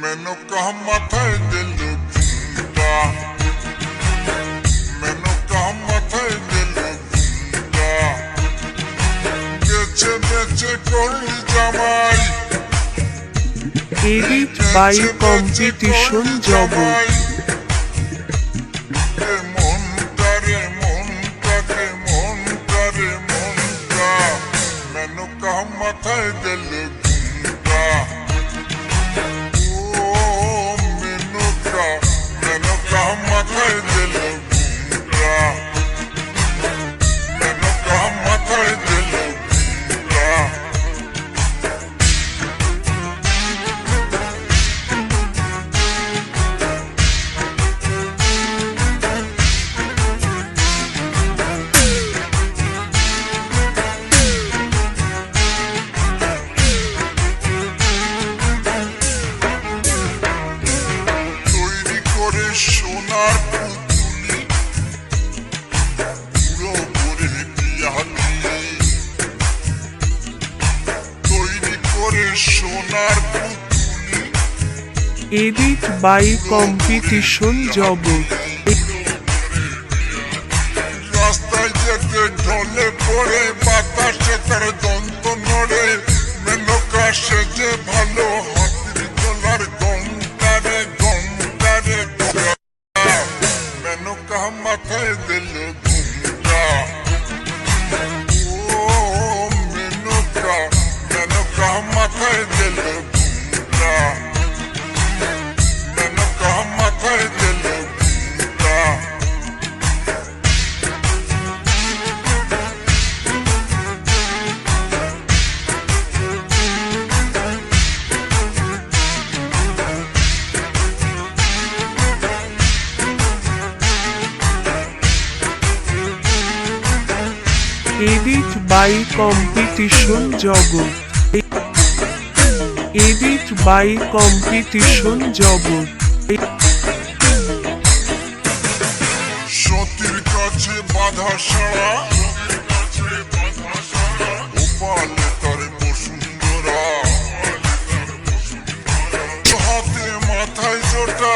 মেনকা মাথায় দিল ঘুমটা, মেনকা মাথায় দিল ঘুমটা, বেছে বেছে করলি জামাই, এডিট বাই কম্পিটিশন জগৎ। মনটারে মনটাকে মনটারে মনটা, মেনকা মাথায় দিল ঘুমটা। মাথায় দিল ঘুমটা, মেনকা মাথায় দিল ঘুমটা। তৈরি করে সোনার পুতুলি, পুরো করে দিয়ালি, তৈরি করে সোনার পুতুলি, এডিট বাই কম্পিটিশন জগৎ। রাস্তায় যেতে ঢলে পড়ে বাতাসে তার দন্ত নড়ে, মেনকা সেজে ভালো হাতির গলার গন্ডারে গন্ডারে, মেনকা মাথায় দিল ঘুমটা। ও মেনকা, মেনকা মাথায় দিল ঘুমটা, মেনকা মাথায় দিল ঘুমটা। এডিট বাই কম্পিটিশন জগৎ। এডিট বাই কম্পিটিশন জগৎ। সতীর কাছে বাধা সারা, ওপালে তার বসুন্ধরা, হাতে মাথায় জোটা,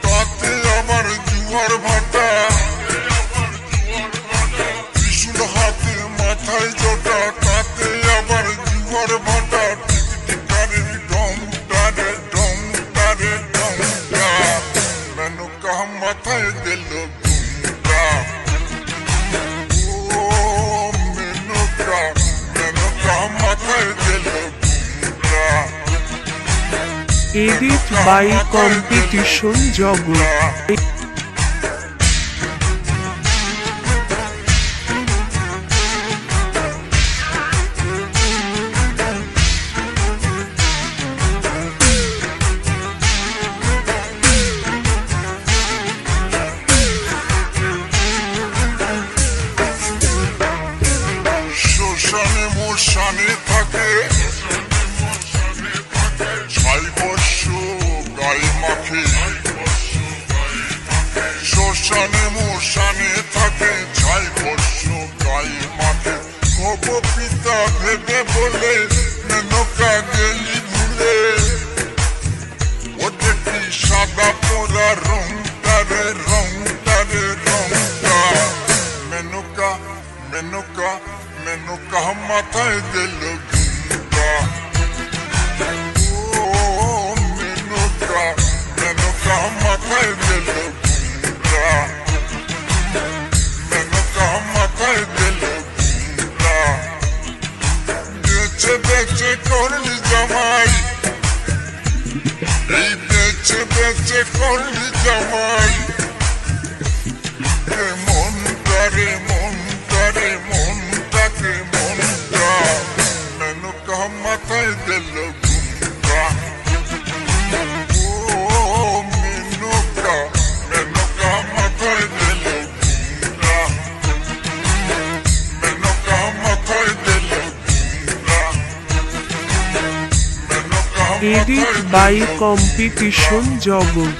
তাতে আমার জুয়ার ভাটা, ত্রিশূল হাতে মাথায় জোটা, তাতে আবার জুয়ার ভাটা, টিকটিকারের ডং টারে ডং টারে ডং টা, মেনকা মাথায় দিল ঘুমটা। ও মেনকা, মেনকা মাথায় দিল ঘুমটা, এডিট বাই কম্পিটিশন জগৎ। শ্মশানে মোশানে থাকে, ছাই বর্ষ গায়ে মাখে, শ্মশানে মোশানে থাকে, ছাই বর্ষ গায়ে মাখে, ভব পিতা ভেবে বলে মেনকা গেলি ভুলে, ও দেখি সাদা পোড়া রং তারে রং তারে রংটা, মেনকা মেনকা, মেনকা মাথায় দিল ঘুমটা। ও মেনকা, মেনকা মাথায় দিল ঘুমটা, মেনকা মাথায় দিল ঘুমটা। বেছে বেছে করলি জামাই, এই বেছে বেছে করলি জামাই, মনটারে মনটারে মনটাকে মনটা, মেনকা মাথায় দিল ঘুমটা। ও মেনকা, মেনকা মাথায় দিল ঘুমটা, মেনকা মাথায় দিল ঘুমটা, মেনকা এডিট মাথায় বাই দিল কম্পিটিশন জগৎ।